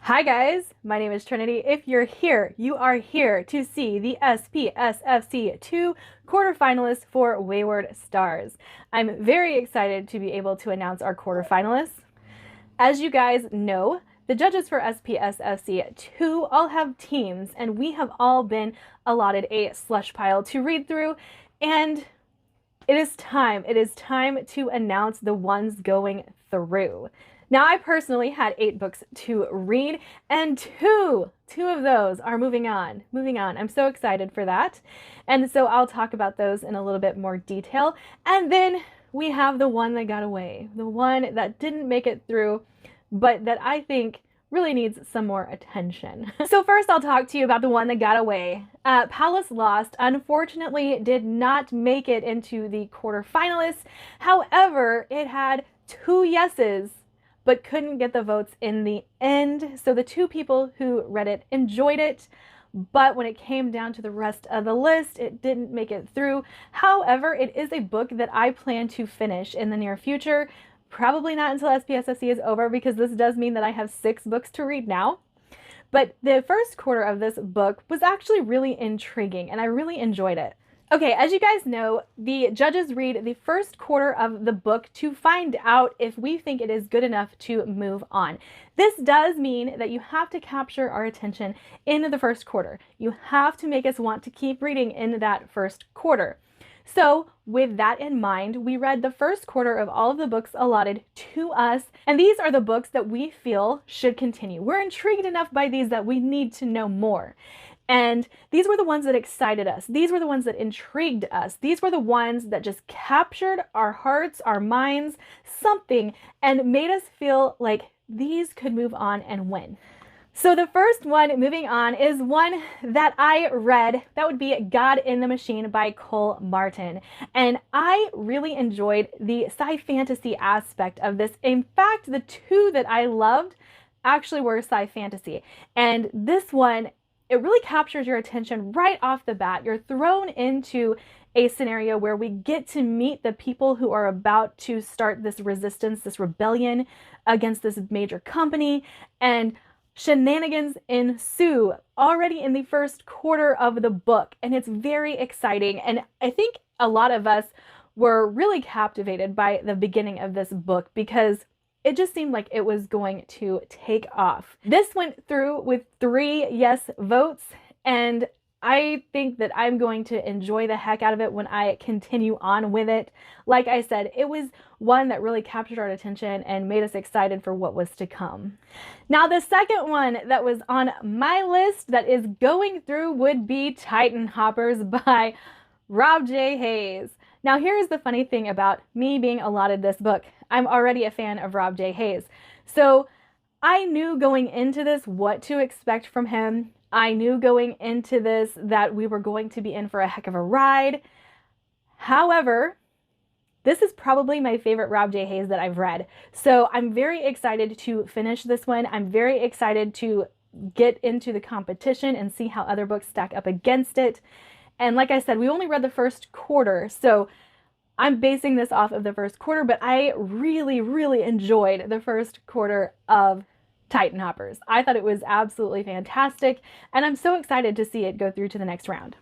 Hi guys, my name is Trinity. If you're here, you are here to see the SPSFC 2 quarterfinalists for Wayward Stars. I'm very excited to be able to announce our quarterfinalists. As you guys know, the judges for SPSFC 2 all have teams, and we have all been allotted a slush pile to read through, and it is time to announce the ones going through. Now, I personally had 8 books to read, and two of those are moving on. I'm so excited for that. And so I'll talk about those in a little bit more detail. And then we have the one that got away, the one that didn't make it through, but that I think really needs some more attention. So first I'll talk to you about the one that got away. Palace Lost unfortunately did not make it into the quarterfinalists. However, it had 2 yeses, but couldn't get the votes in the end. So the 2 people who read it enjoyed it, but when it came down to the rest of the list, it didn't make it through. However, it is a book that I plan to finish in the near future. Probably not until SPSFC is over, because this does mean that I have 6 books to read now. But the first quarter of this book was actually really intriguing, and I really enjoyed it. Okay, as you guys know, the judges read the first quarter of the book to find out if we think it is good enough to move on. This does mean that you have to capture our attention in the first quarter. You have to make us want to keep reading in that first quarter. So with that in mind, we read the first quarter of all of the books allotted to us, and these are the books that we feel should continue. We're intrigued enough by these that we need to know more. And these were the ones that excited us. These were the ones that intrigued us. These were the ones that just captured our hearts, our minds, something, and made us feel like these could move on and win. So the first one moving on is one that I read. That would be God in the Machine by Cole Martin. And I really enjoyed the sci-fantasy aspect of this. In fact, the 2 that I loved actually were sci-fantasy. And this one, it really captures your attention right off the bat. You're thrown into a scenario where we get to meet the people who are about to start this resistance, this rebellion against this major company, and shenanigans ensue already in the first quarter of the book, and it's very exciting. And I think a lot of us were really captivated by the beginning of this book because it just seemed like it was going to take off. This went through with 3 yes votes, and I think that I'm going to enjoy the heck out of it when I continue on with it. Like I said, it was one that really captured our attention and made us excited for what was to come. Now, the second one that was on my list that is going through would be Titan Hoppers by Rob J. Hayes. Now, here's the funny thing about me being allotted this book. I'm already a fan of Rob J. Hayes. So I knew going into this what to expect from him. I knew going into this that we were going to be in for a heck of a ride. However, this is probably my favorite Rob J. Hayes that I've read. So I'm very excited to finish this one. I'm very excited to get into the competition and see how other books stack up against it. And like I said, we only read the first quarter, so I'm basing this off of the first quarter, but I really, really enjoyed the first quarter of Titan Hoppers. I thought it was absolutely fantastic, and I'm so excited to see it go through to the next round.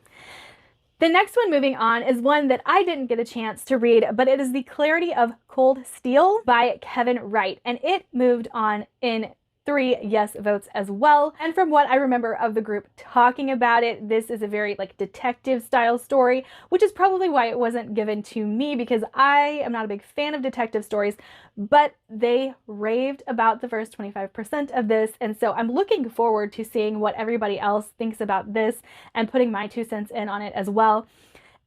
The next one moving on is one that I didn't get a chance to read, but it is The Clarity of Cold Steel by Kevin Wright, and it moved on in 3 yes votes as well. And from what I remember of the group talking about it, this is a very detective style story, which is probably why it wasn't given to me, because I am not a big fan of detective stories, but they raved about the first 25% of this. And so I'm looking forward to seeing what everybody else thinks about this and putting my 2 cents in on it as well.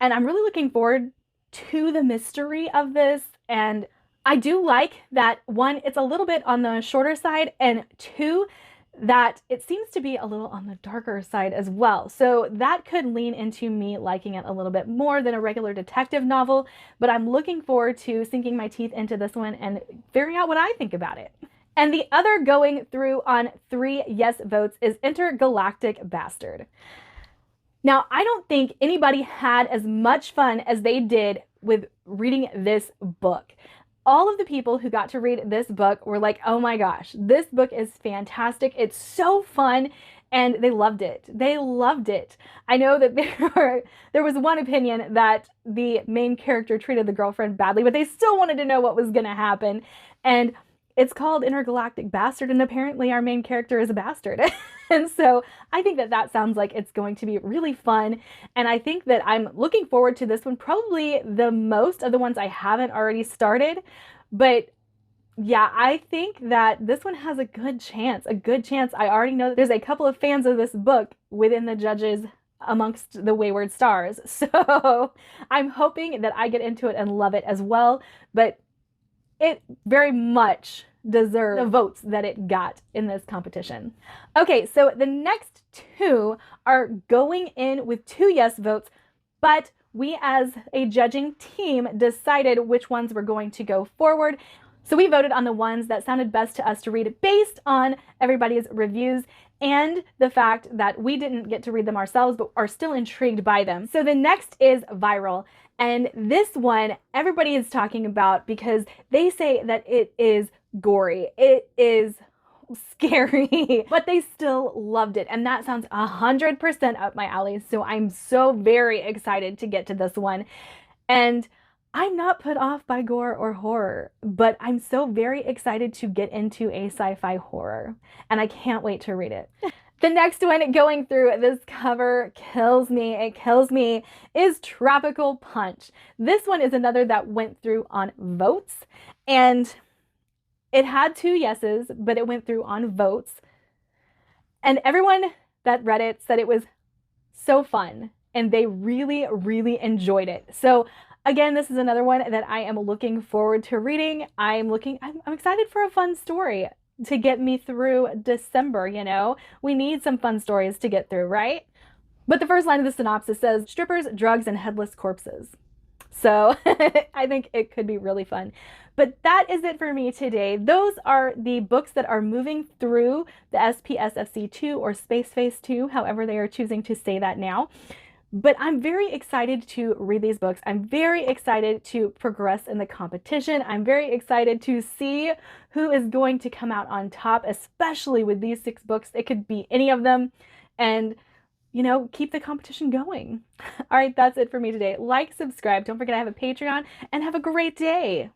And I'm really looking forward to the mystery of this, and I do like that, 1, it's a little bit on the shorter side, and 2, that it seems to be a little on the darker side as well. So that could lean into me liking it a little bit more than a regular detective novel, but I'm looking forward to sinking my teeth into this one and figuring out what I think about it. And the other going through on 3 yes votes is Intergalactic Bastard. Now, I don't think anybody had as much fun as they did with reading this book. all of the people who got to read this book were like, oh my gosh, this book is fantastic. It's so fun. And they loved it. They loved it. I know that there was one opinion that the main character treated the girlfriend badly, but they still wanted to know what was going to happen. And it's called Intergalactic Bastard, and apparently our main character is a bastard. And so I think that that sounds like it's going to be really fun. And I think that I'm looking forward to this one, probably the most of the ones I haven't already started. But yeah, I think that this one has a good chance, a good chance. I already know that there's a couple of fans of this book within the judges amongst the Wayward Stars. So I'm hoping that I get into it and love it as well. But it very much deserves the votes that it got in this competition. Okay, so the next two are going in with 2 yes votes, but we as a judging team decided which ones were going to go forward. So we voted on the ones that sounded best to us to read based on everybody's reviews and the fact that we didn't get to read them ourselves but are still intrigued by them. So the next is Viral. And this one everybody is talking about because they say that it is gory. It is scary, but they still loved it. And that sounds 100% up my alley. So I'm so very excited to get to this one. And I'm not put off by gore or horror, but I'm so very excited to get into a sci-fi horror, and I can't wait to read it. The next one going through this cover kills me. It kills me is Tropical Punch. This one is another that went through on votes, and it had 2 yeses, but it went through on votes. And everyone that read it said it was so fun, and they really, really enjoyed it. So again, this is another one that I am looking forward to reading. I'm excited for a fun story to get me through December, you know? We need some fun stories to get through, right? But the first line of the synopsis says, strippers, drugs, and headless corpses. So I think it could be really fun. But that is it for me today. Those are the books that are moving through the SPSFC 2 or Space Phase 2, however they are choosing to say that now. But I'm very excited to read these books. I'm very excited to progress in the competition. I'm very excited to see who is going to come out on top, especially with these 6 books. It could be any of them. And, you know, keep the competition going. All right, that's it for me today. Like, subscribe. Don't forget I have a Patreon, and have a great day.